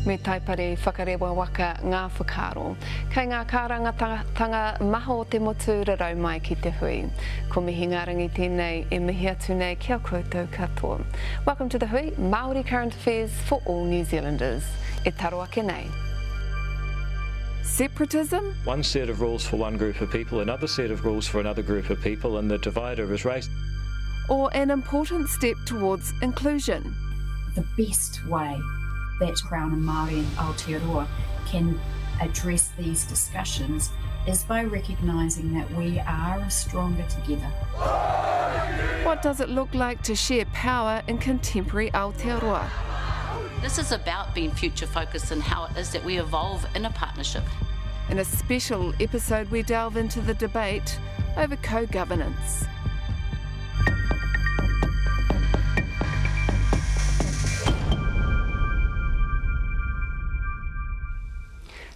Me taipare whakarewa waka ngā whakaro. Kei ngā kārangatanga maho o te motu rarau mai ki te hui. Ko mihi ngā rangi tēnei e mihi atu nei kia koutou katoa. Welcome to the Hui, Māori current affairs for all New Zealanders. E taro ake nei. Separatism? One set of rules for one group of people, another set of rules for another group of people, and the divider is race. Or an important step towards inclusion? The best way that Crown and Māori and Aotearoa can address these discussions is by recognising that we are stronger together. What does it look like to share power in contemporary Aotearoa? This is about being future focused and how it is that we evolve in a partnership. In a special episode, we delve into the debate over co-governance.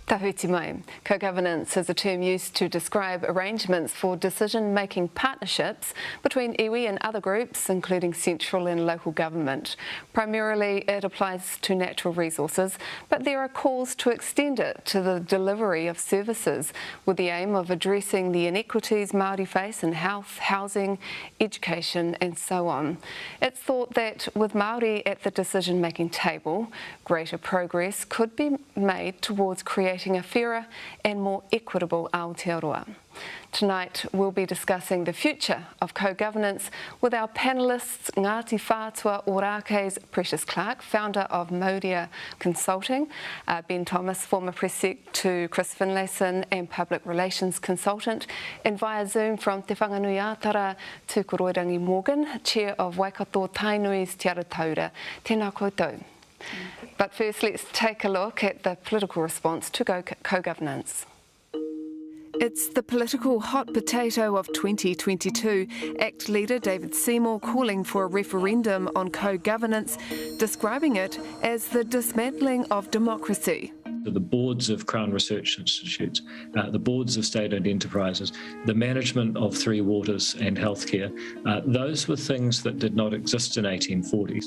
Tahuti mai. Co-governance is a term used to describe arrangements for decision-making partnerships between iwi and other groups, including central and local government. Primarily, it applies to natural resources, but there are calls to extend it to the delivery of services, with the aim of addressing the inequities Māori face in health, housing, education, and so on. It's thought that with Māori at the decision-making table, greater progress could be made towards creating a fairer and more equitable Aotearoa. Tonight we'll be discussing the future of co-governance with our panellists Ngāti Whātua Ōrākei's Precious Clark, founder of Modia Consulting, Ben Thomas, former press sec to Chris Finlayson and public relations consultant, and via Zoom from Te Whanganui Ātara, Tūkoroirangi Morgan, chair of Waikato Tainui's Te Arataura. Tēnā koutou. But first, let's take a look at the political response to co-governance. It's the political hot potato of 2022. ACT leader David Seymour calling for a referendum on co-governance, describing it as the dismantling of democracy. The boards of Crown Research Institutes, the boards of state-owned enterprises, the management of three waters and healthcare, those were things that did not exist in 1840s.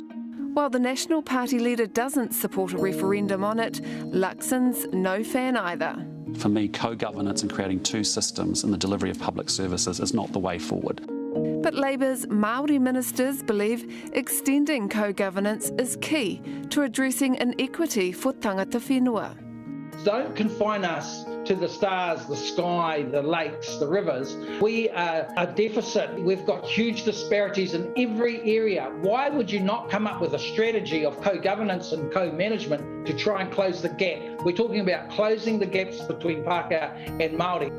While the National Party leader doesn't support a referendum on it, Luxon's no fan either. For me, co-governance and creating two systems in the delivery of public services is not the way forward. But Labour's Māori ministers believe extending co-governance is key to addressing inequity for tangata whenua. Don't confine us to the stars, the sky, the lakes, the rivers. We are a deficit. We've got huge disparities in every area. Why would you not come up with a strategy of co-governance and co-management to try and close the gap? We're talking about closing the gaps between Pākehā and Māori.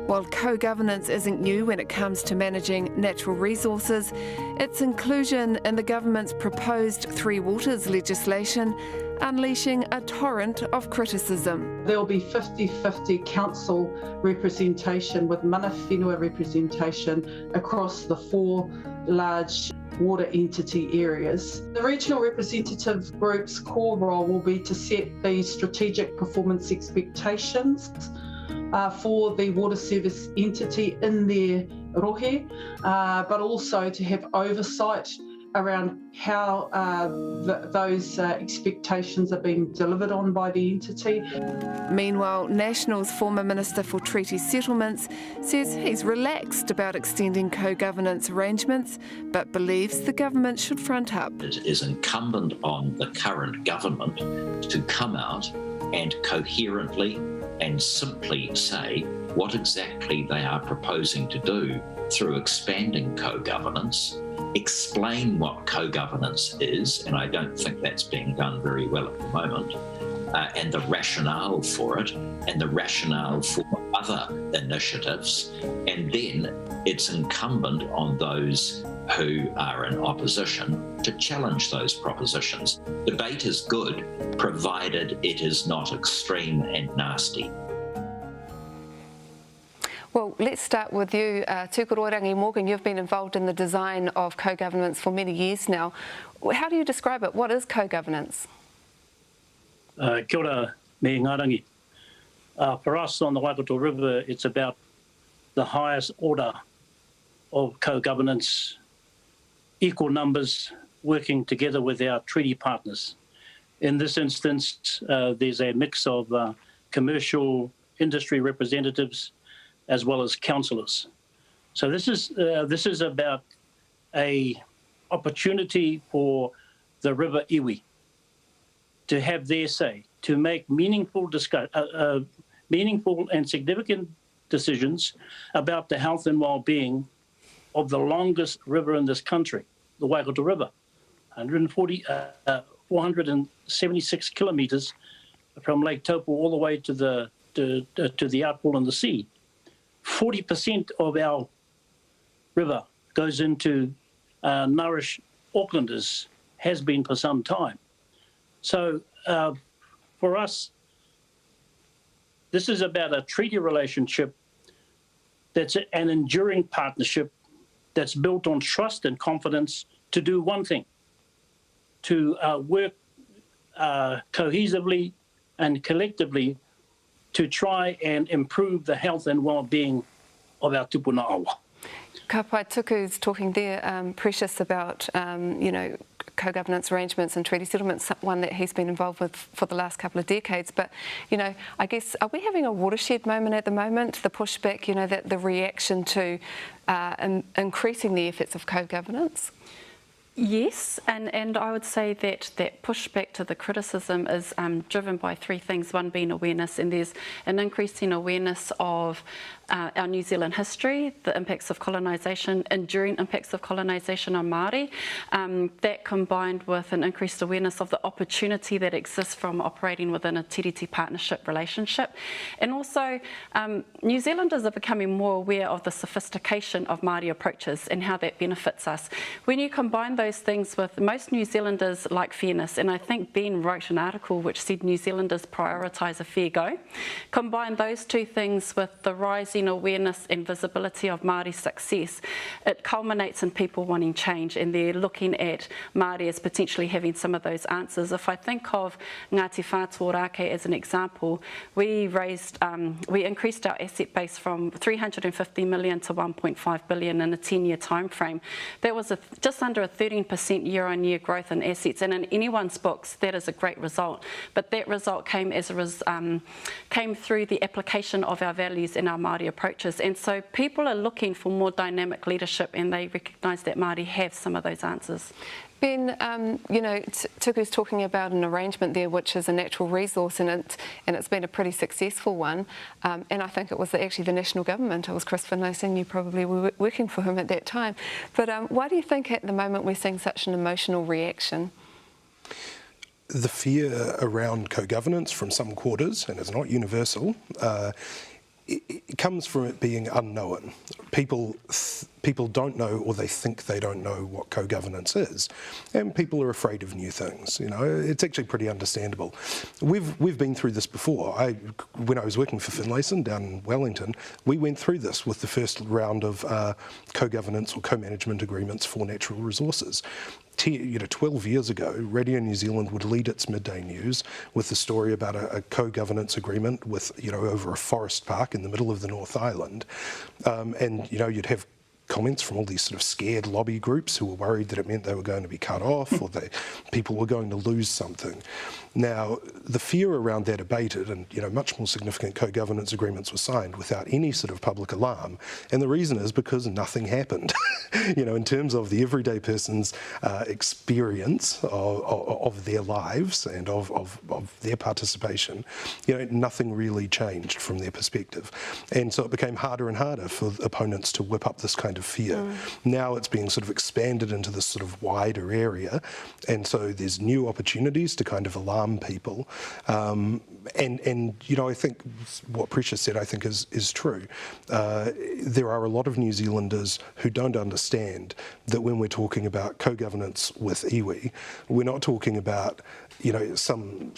While co-governance isn't new when it comes to managing natural resources, its inclusion in the government's proposed Three Waters legislation unleashing a torrent of criticism. There will be 50-50 council representation with mana whenua representation across the four large water entity areas. The regional representative group's core role will be to set the strategic performance expectations for the water service entity in their rohe, but also to have oversight around how those expectations are being delivered on by the entity. Meanwhile, National's former Minister for Treaty Settlements says he's relaxed about extending co-governance arrangements, but believes the government should front up. It is incumbent on the current government to come out and coherently and simply say what exactly they are proposing to do through expanding co-governance, explain what co-governance is, and I don't think that's being done very well at the moment, and the rationale for it, and the rationale for other initiatives, and then it's incumbent on those who are in opposition to challenge those propositions. Debate is good, provided it is not extreme and nasty. Well, let's start with you, Tūkoroirangi Morgan. You've been involved in the design of co-governance for many years now. How do you describe it? What is co-governance? Kia ora, me ngā rangi. For us on the Waikato River, it's about the highest order of co-governance, equal numbers, working together with our treaty partners. In this instance, there's a mix of commercial industry representatives as well as councillors. So this is about a opportunity for the River Iwi to have their say, to make meaningful and significant decisions about the health and well-being of the longest river in this country, the Waikato River, 476 kilometres from Lake Taupo all the way to the outfall in the sea. 40% of our river goes into nourish Aucklanders, has been for some time. So for us, this is about a treaty relationship that's an enduring partnership that's built on trust and confidence to do one thing, to work cohesively and collectively to try and improve the health and well-being of our tupuna awa. Ka pai tuku's talking there, Precious, about, co-governance arrangements and treaty settlements, one that he's been involved with for the last couple of decades. But, I guess, are we having a watershed moment at the moment, the pushback, that the reaction to increasing the efforts of co-governance? Yes, and I would say that pushback to the criticism is driven by three things, one being awareness, and there's an increasing awareness of our New Zealand history, the impacts of colonisation, enduring impacts of colonisation on Māori, that combined with an increased awareness of the opportunity that exists from operating within a tiriti partnership relationship. And also, New Zealanders are becoming more aware of the sophistication of Māori approaches and how that benefits us. When you combine those things with, most New Zealanders like fairness, and I think Ben wrote an article which said New Zealanders prioritise a fair go. Combine those two things with the rising awareness and visibility of Māori success, it culminates in people wanting change, and they're looking at Māori as potentially having some of those answers. If I think of Ngāti Whātua Rākei as an example, we increased our asset base from 350 million to 1.5 billion in a 10-year time frame. That was just under a 13% year-on-year growth in assets, and in anyone's books that is a great result. But that result came through the application of our values and our Māori approaches, and so people are looking for more dynamic leadership, and they recognise that Māori have some of those answers. Ben, Tuku's talking about an arrangement there which is a natural resource, and it's been a pretty successful one, and I think it was actually the national government. It was Chris Finlayson, you probably were working for him at that time. But why do you think at the moment we're seeing such an emotional reaction? The fear around co-governance from some quarters, and it's not universal, it comes from it being unknown. People don't know, or they think they don't know what co-governance is, and people are afraid of new things. It's actually pretty understandable. We've been through this before. When I was working for Finlayson down in Wellington, we went through this with the first round of co-governance or co-management agreements for natural resources. 12 years ago, Radio New Zealand would lead its midday news with the story about a co-governance agreement with, over a forest park in the middle of the North Island, and you'd have comments from all these sort of scared lobby groups who were worried that it meant they were going to be cut off or that people were going to lose something. Now, the fear around that abated, and much more significant co-governance agreements were signed without any sort of public alarm. And the reason is because nothing happened. In terms of the everyday person's experience of their lives and of their participation, nothing really changed from their perspective. And so it became harder and harder for opponents to whip up this kind of fear. Now it's being sort of expanded into this sort of wider area, and so there's new opportunities to kind of alarm people, and I think what Precious said, I think is true. There are a lot of New Zealanders who don't understand that when we're talking about co-governance with iwi, we're not talking about some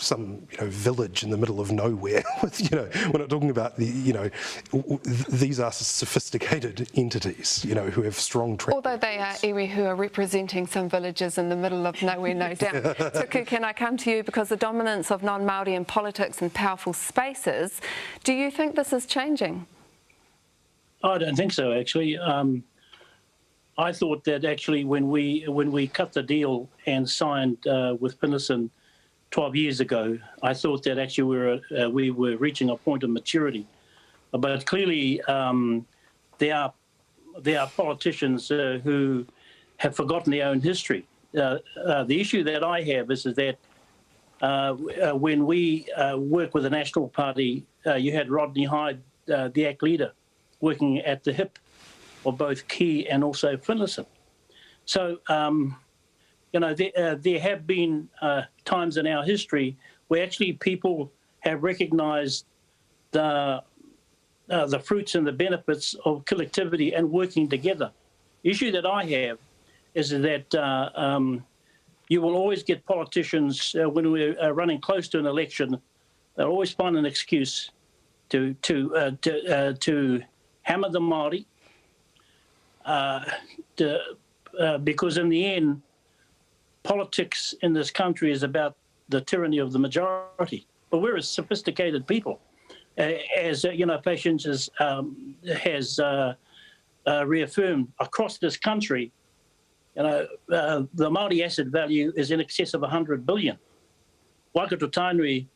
village in the middle of nowhere. We're not talking about these are sophisticated entities, who have strong track. Although they are iwi who are representing some villages in the middle of nowhere, no doubt. Tuku, can I come to you, because the dominance of non-Māori in politics and powerful spaces, do you think this is changing? I don't think so, actually. I thought that actually when we cut the deal and signed with Finlayson 12 years ago, I thought that actually we were reaching a point of maturity. But clearly, there are politicians who have forgotten their own history. The issue that I have is that when we work with the National Party, you had Rodney Hyde, the ACT leader, working at the hip of both Key and also Finlayson. So, there have been times in our history where actually people have recognised the fruits and the benefits of collectivity and working together. The issue that I have is that you will always get politicians when we're running close to an election. They'll always find an excuse to hammer the Māori, because in the end, politics in this country is about the tyranny of the majority. But we're a sophisticated people, as Patience has reaffirmed across this country. The Māori asset value is in excess of 100 billion. Waikato Tainui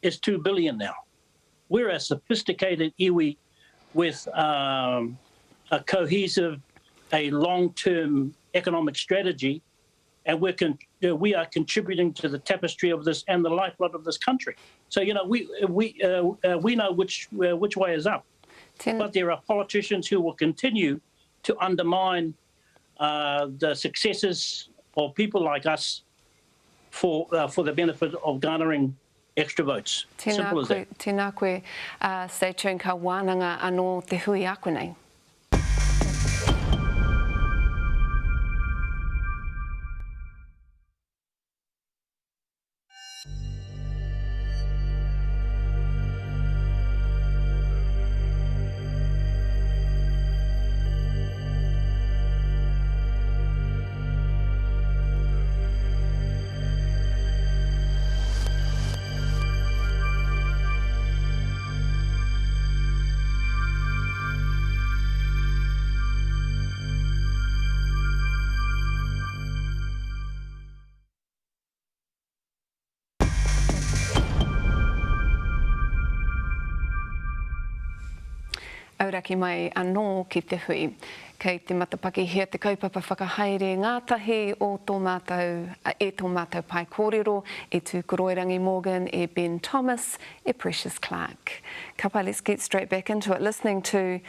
is 2 billion now. We're a sophisticated iwi with a cohesive, a long-term economic strategy, and we are contributing to the tapestry of this and the lifeblood of this country. So we know which way is up. But there are politicians who will continue to undermine the successes of people like us for the benefit of garnering extra votes. Simple as that. Tēnā koe, stay tuned ka wānanga anō te hui aku nei. Auraki mai anō ki te hui. Kei te matapaki hea te kaupapa whakahaere ngātahi o tō mātou, tō mātou pai kōrero, tū Koroirangi Morgan, Ben Thomas, Precious Clark. Kapa, let's get straight back into it. Listening to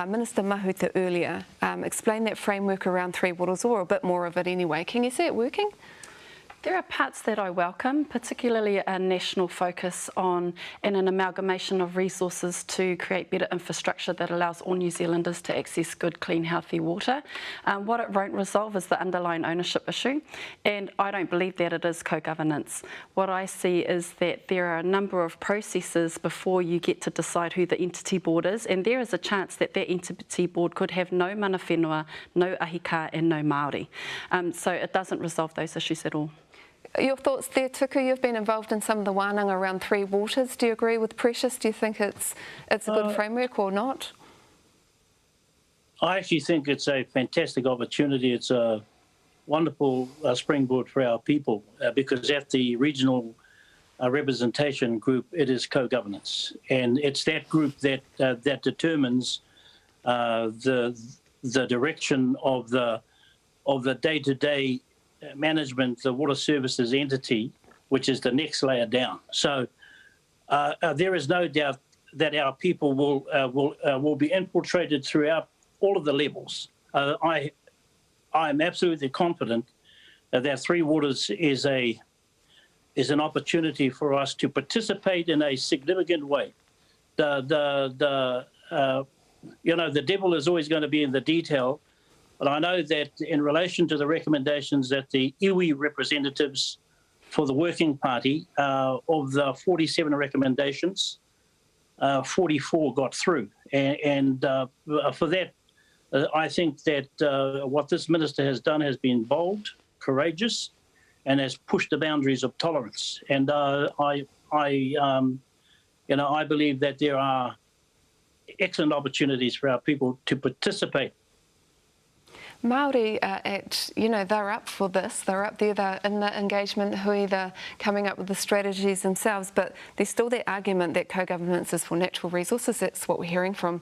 Minister Mahuta earlier explain that framework around Three Waters, or a bit more of it anyway. Can you see it working? There are parts that I welcome, particularly a national focus on and an amalgamation of resources to create better infrastructure that allows all New Zealanders to access good, clean, healthy water. What it won't resolve is the underlying ownership issue, and I don't believe that it is co-governance. What I see is that there are a number of processes before you get to decide who the entity board is, and there is a chance that that entity board could have no mana whenua, no ahika and no Māori. So it doesn't resolve those issues at all. Your thoughts there, Tuku? You've been involved in some of the wānanga around Three Waters. Do you agree with Precious? Do you think it's a good framework or not? I actually think it's a fantastic opportunity. It's a wonderful springboard for our people because at the regional representation group, it is co-governance, and it's that group that that determines the direction of the day-to-day management, the water services entity, which is the next layer down. So there is no doubt that our people will be infiltrated throughout all of the levels. I am absolutely confident that Three Waters is an opportunity for us to participate in a significant way. The devil is always going to be in the detail. But I know that in relation to the recommendations that the iwi representatives for the Working Party, of the 47 recommendations, 44 got through. And for that, I think that what this minister has done has been bold, courageous, and has pushed the boundaries of tolerance. And I believe that there are excellent opportunities for our people to participate. Māori they're up for this, they're up there, they're in the engagement, hui, they're coming up with the strategies themselves, but there's still that argument that co-governance is for natural resources. That's what we're hearing from,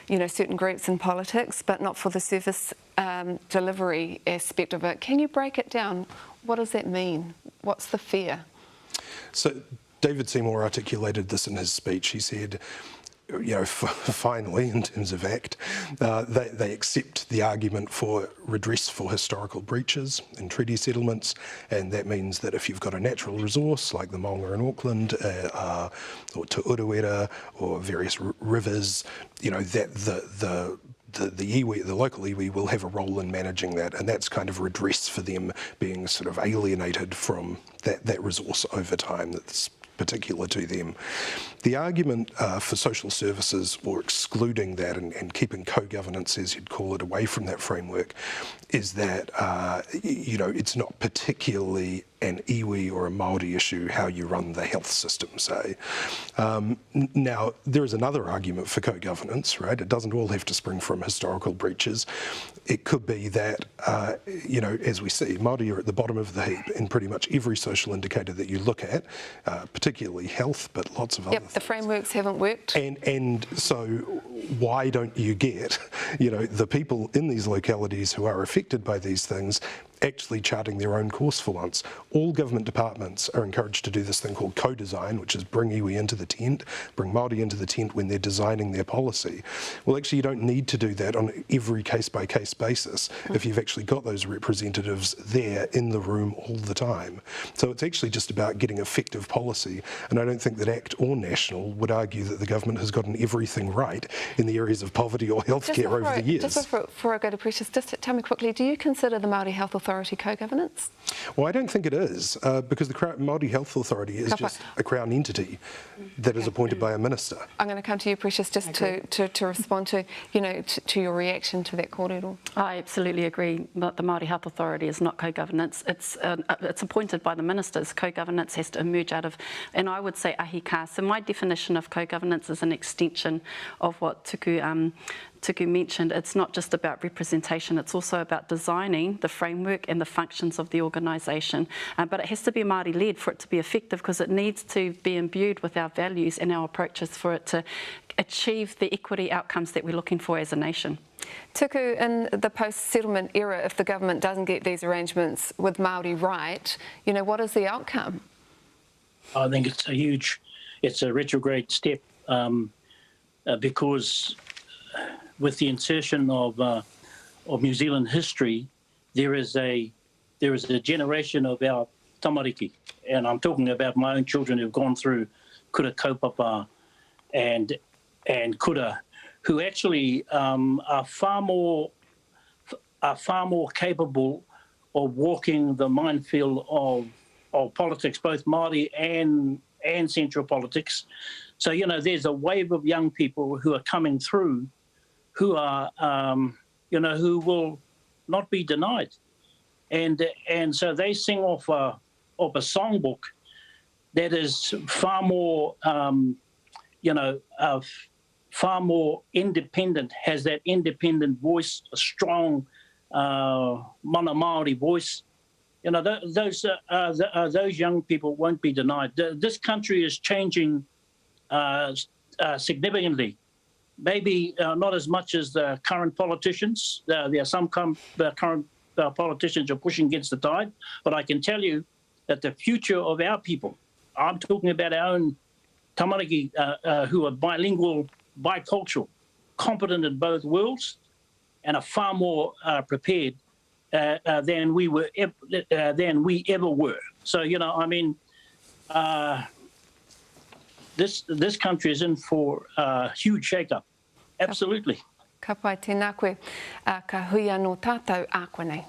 certain groups in politics, but not for the service delivery aspect of it. Can you break it down? What does that mean? What's the fear? So David Seymour articulated this in his speech. He said, finally, in terms of ACT, they accept the argument for redress for historical breaches in treaty settlements, and that means that if you've got a natural resource like the Maunga in Auckland, or Te Urewera, or various rivers, that the iwi, the local iwi, will have a role in managing that, and that's kind of redress for them being sort of alienated from that resource over time that's particular to them. The argument for social services, or excluding that and keeping co-governance, as you'd call it, away from that framework, is that it's not particularly an iwi or a Māori issue how you run the health system, say. Now, there is another argument for co-governance, right? It doesn't all have to spring from historical breaches. It could be that, as we see, Māori are at the bottom of the heap in pretty much every social indicator that you look at, particularly health, but lots of other things. The frameworks haven't worked. And so why don't you get, the people in these localities who are affected by these things actually charting their own course for once? All government departments are encouraged to do this thing called co-design, which is bring iwi into the tent, bring Māori into the tent when they're designing their policy. Well, actually, you don't need to do that on every case-by-case basis if you've actually got those representatives there in the room all the time. So it's actually just about getting effective policy, and I don't think that ACT or National would argue that the government has gotten everything right in the areas of poverty or healthcare over the years. Just before I go to Precious, just tell me quickly, do you consider the Māori Health Authority co-governance? Well, I don't think it is, because the Māori Health Authority is just a Crown entity that is appointed by a minister. I'm going to come to you, Precious, just to respond to, to your reaction to that kōrero. I absolutely agree that the Māori Health Authority is not co-governance. It's appointed by the ministers. Co-governance has to emerge out of, and I would say ahi ka. So my definition of co-governance is an extension of what Tuku mentioned. It's not just about representation, it's also about designing the framework and the functions of the organisation. But it has to be Māori-led for it to be effective, because it needs to be imbued with our values and our approaches for it to achieve the equity outcomes that we're looking for as a nation. Tuku, in the post-settlement era, if the government doesn't get these arrangements with Māori right, what is the outcome? I think it's a retrograde step, because with the insertion of New Zealand history, there is a generation of our tamariki, and I'm talking about my own children who've gone through kura kaupapa and kura, who actually are far more capable of walking the minefield of politics, both Māori and central politics. So there's a wave of young people who are coming through, who are, who will not be denied, and so they sing off a songbook that is far more, far more independent, has that independent voice, a strong mana Māori voice. Those young people won't be denied. This country is changing significantly. Maybe not as much as the current politicians. There are some current politicians are pushing against the tide, but I can tell you that the future of our people, I'm talking about our own tamariki who are bilingual, bicultural, competent in both worlds, and are far more prepared than we ever were. So this country is in for a huge shake-up. Absolutely. Ka pai tēnā koe, ka hui anō tātou ākoa nei.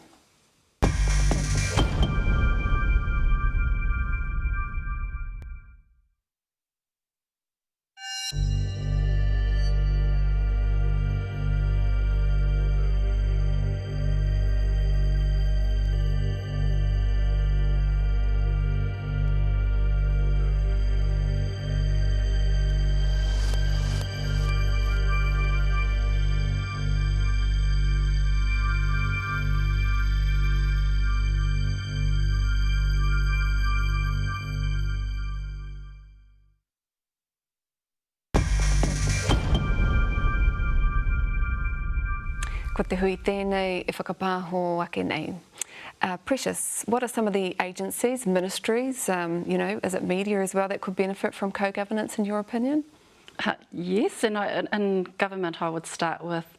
Ko te hui tēnei e whakapāho ake nei. Precious, what are some of the agencies, ministries, you know, is it media as well that could benefit from co-governance in your opinion? Yes, and in government I would start with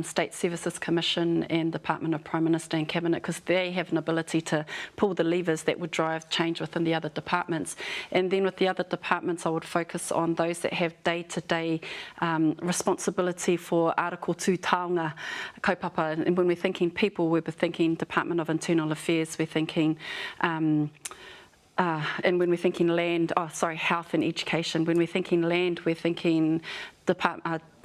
State Services Commission and Department of Prime Minister and Cabinet, because they have an ability to pull the levers that would drive change within the other departments. And then with the other departments I would focus on those that have day-to-day responsibility for Article 2 taonga kaupapa. And when we're thinking people, we're thinking Department of Internal Affairs, we're thinking and when we're thinking land, health and education. When we're thinking land, we're thinking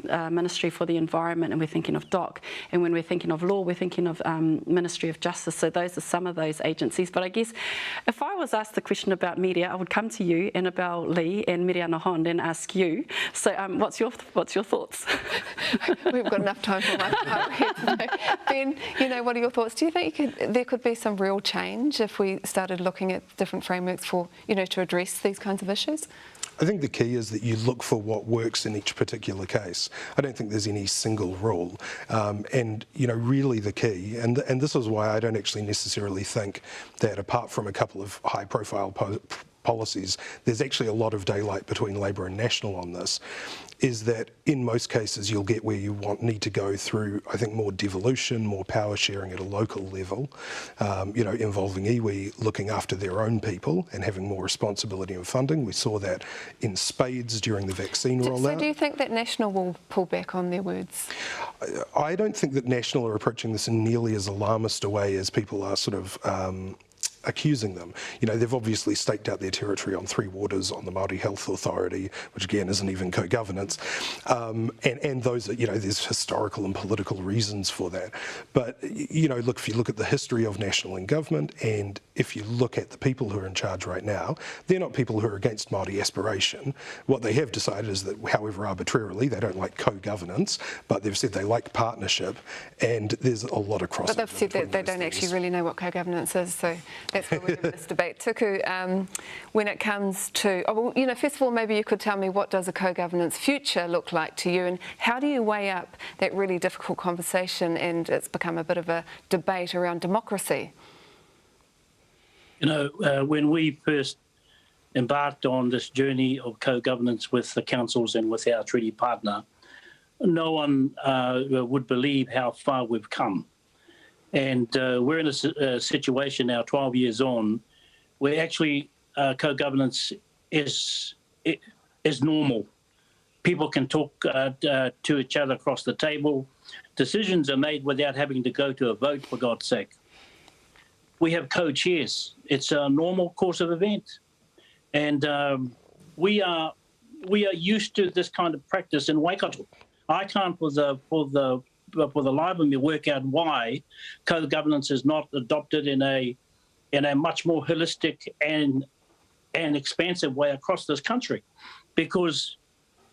Ministry for the Environment, and we're thinking of DOC. And when we're thinking of law, we're thinking of Ministry of Justice. So those are some of those agencies. But I guess if I was asked the question about media, I would come to you, Annabelle Lee and Miriana Hond, and ask you. So what's your thoughts? We've got enough time for my part here today. Ben, you know, what are your thoughts? Do you think there could be some real change if we started looking at different frameworks for, you know, to address these kinds of issues? I think the key is that you look for what works in each particular case. I don't think there's any single rule. And, you know, really the key, and this is why I don't actually necessarily think that apart from a couple of high-profile policies, there's actually a lot of daylight between Labor and National on this, is that in most cases you'll get where you need to go through, I think, more devolution, more power sharing at a local level, you know, involving iwi looking after their own people and having more responsibility and funding. We saw that in spades during the vaccine rollout. So do you think that National will pull back on their words? I don't think that National are approaching this in nearly as alarmist a way as people are sort of accusing them. You know, they've obviously staked out their territory on Three Waters, on the Māori Health Authority, which again isn't even co-governance, and those are, you know, there's historical and political reasons for that. But, you know, look, if you look at the history of National in government, and if you look at the people who are in charge right now, they're not people who are against Māori aspiration. What they have decided is that, however arbitrarily, they don't like co-governance, but they've said they like partnership, and there's a lot of crossover. But they've said that they don't actually really know what co-governance is, so that's why we're having this debate. Tuku, when it comes to, well, you know, first of all, maybe you could tell me what does a co-governance future look like to you, and how do you weigh up that really difficult conversation, and it's become a bit of a debate around democracy? You know, when we first embarked on this journey of co-governance with the councils and with our treaty partner, no one would believe how far we've come. And we're in a situation now, 12 years on, where actually co-governance is normal. People can talk to each other across the table. Decisions are made without having to go to a vote, for God's sake. We have co-chairs. It's a normal course of event. And we are used to this kind of practice in Waikato. I can't, for the life of me, work out why co-governance is not adopted in a much more holistic and expansive way across this country, because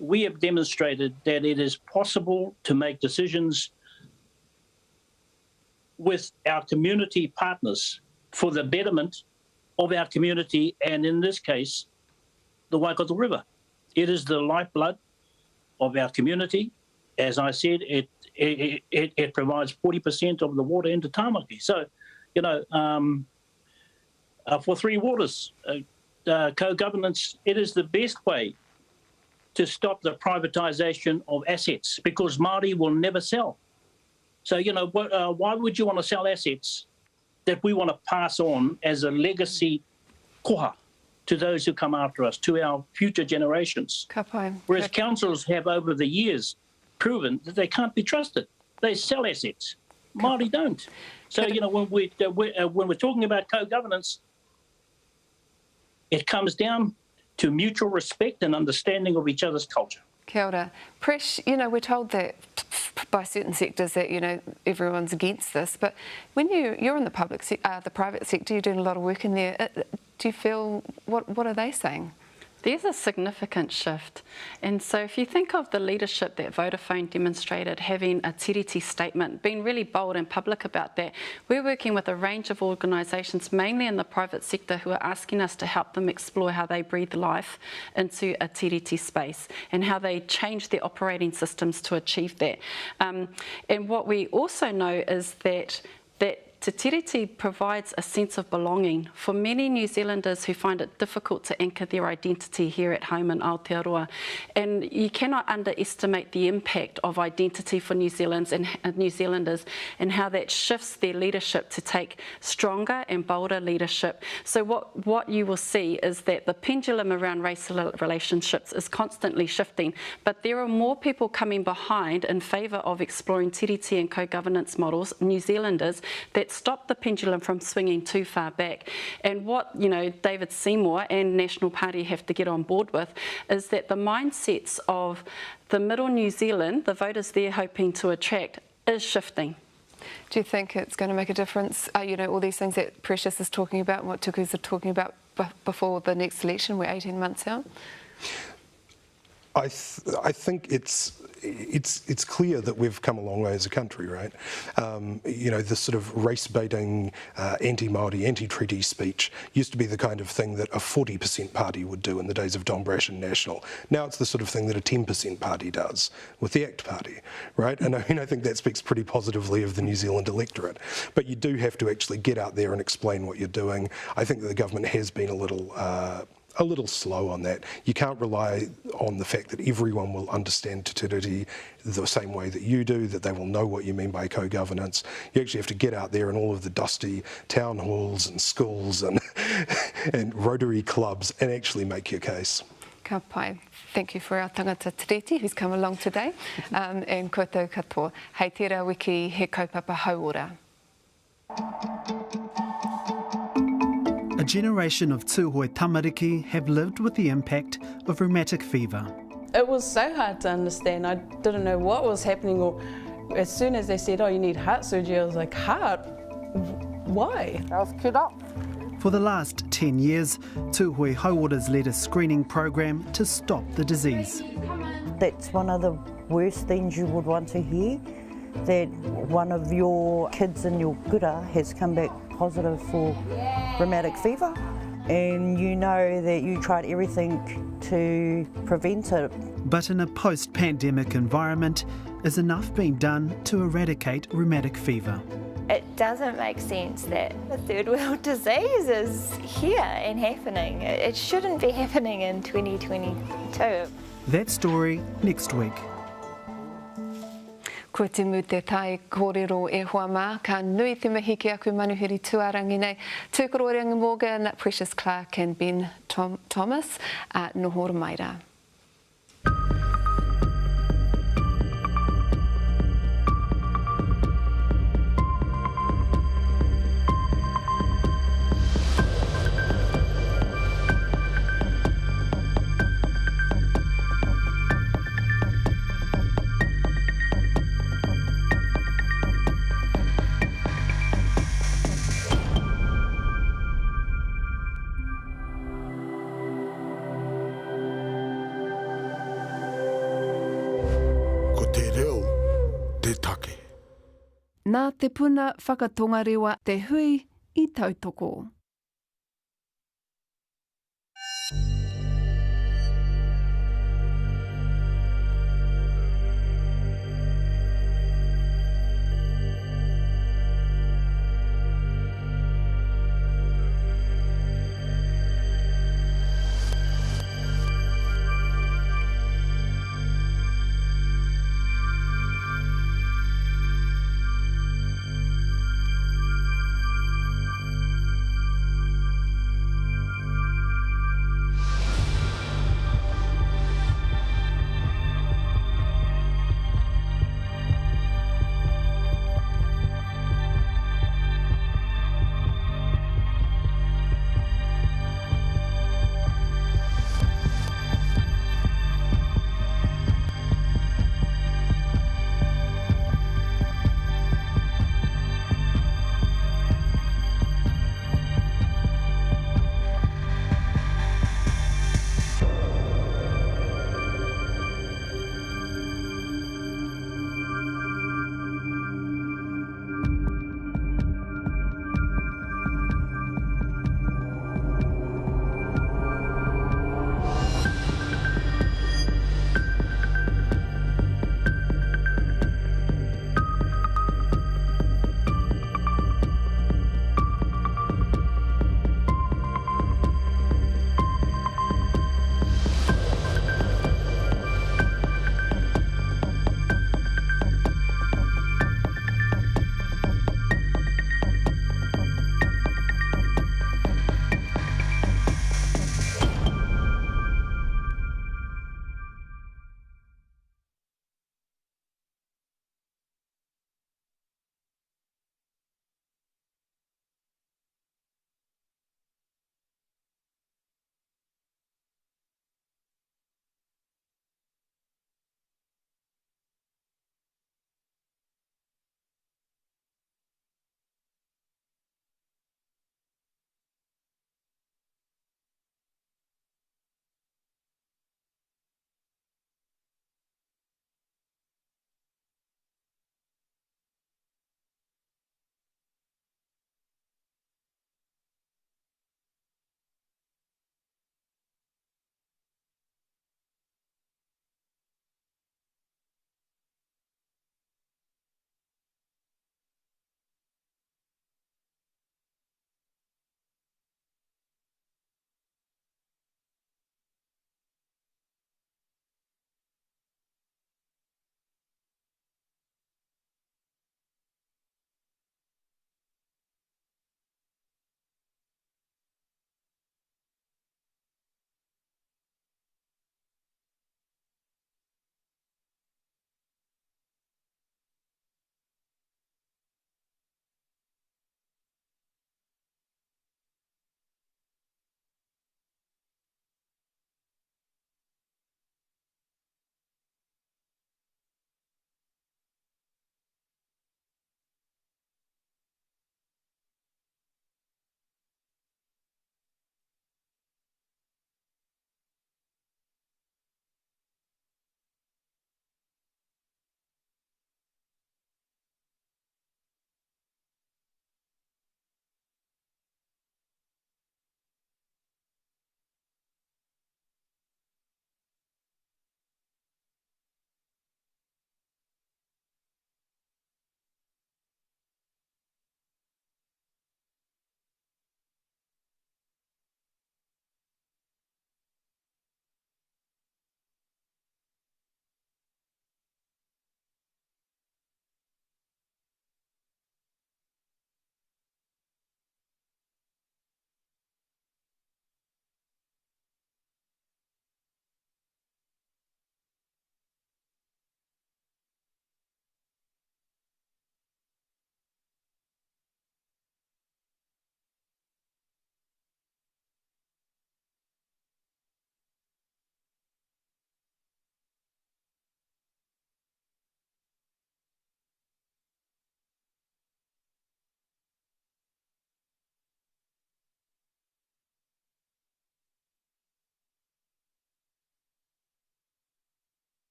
we have demonstrated that it is possible to make decisions with our community partners for the betterment of our community, and in this case, the Waikato River. It is the lifeblood of our community. As I said, it provides 40% of the water into Tāmaki. So, you know, for Three Waters, co-governance, it is the best way to stop the privatisation of assets, because Māori will never sell. So, you know, why would you want to sell assets that we want to pass on as a legacy koha to those who come after us, to our future generations? Whereas councils have over the years proven that they can't be trusted. They sell assets. Māori don't. So, you know, when we're talking about co-governance, it comes down to mutual respect and understanding of each other's culture. Kia ora. Presh, you know, we're told that by certain sectors that, you know, everyone's against this, but when you're in the private sector, you're doing a lot of work in there. Do you feel, what are they saying? There's a significant shift. And so if you think of the leadership that Vodafone demonstrated, having a tiriti statement, being really bold and public about that, we're working with a range of organisations, mainly in the private sector, who are asking us to help them explore how they breathe life into a tiriti space and how they change their operating systems to achieve that. And what we also know is that Te tiriti provides a sense of belonging for many New Zealanders who find it difficult to anchor their identity here at home in Aotearoa. And you cannot underestimate the impact of identity for New Zealanders and how that shifts their leadership to take stronger and bolder leadership. So what you will see is that the pendulum around race relationships is constantly shifting, but there are more people coming behind in favour of exploring tiriti and co-governance models, New Zealanders, that stop the pendulum from swinging too far back. And what David Seymour and National Party have to get on board with is that the mindsets of the middle New Zealand, the voters they're hoping to attract, is shifting. Do you think it's going to make a difference? All these things that Precious is talking about, and what Tuku's are talking about before the next election, we're 18 months out? I think it's clear that we've come a long way as a country, right? This sort of race-baiting, anti-Māori, anti-treaty speech used to be the kind of thing that a 40% party would do in the days of Don Brash and National. Now it's the sort of thing that a 10% party does with the ACT Party, right? And I think that speaks pretty positively of the New Zealand electorate. But you do have to actually get out there and explain what you're doing. I think that the government has been a little slow on that. You can't rely on the fact that everyone will understand te tiriti the same way that you do, that they will know what you mean by co-governance. You actually have to get out there in all of the dusty town halls and schools and Rotary clubs and actually make your case. Ka pai. Thank you for our tangata tiriti who's come along today. And koutou katoa. Hei tērā wiki he kaupapa hauora. A generation of tūhoi tamariki have lived with the impact of rheumatic fever. It was so hard to understand. I didn't know what was happening, or as soon as they said, oh, you need heart surgery, I was like, heart? Why? I was queued up. For the last 10 years, Tūhoi Hauora's led a screening program to stop the disease. That's one of the worst things you would want to hear, that one of your kids in your kura has come back positive for rheumatic fever, and you know that you tried everything to prevent it. But in a post-pandemic environment, is enough being done to eradicate rheumatic fever? It doesn't make sense that a third world disease is here and happening. It shouldn't be happening in 2022. That story next week. Ko te mu te tai kōrero e hoa mā, ka nui te mahiki aku manuhiri tuarangi nei. Tūkoro Rangi Morgan, Precious Clark and Ben Thomas at Nohora Maira. Nā te puna whakatongarewa te hui I tautoko.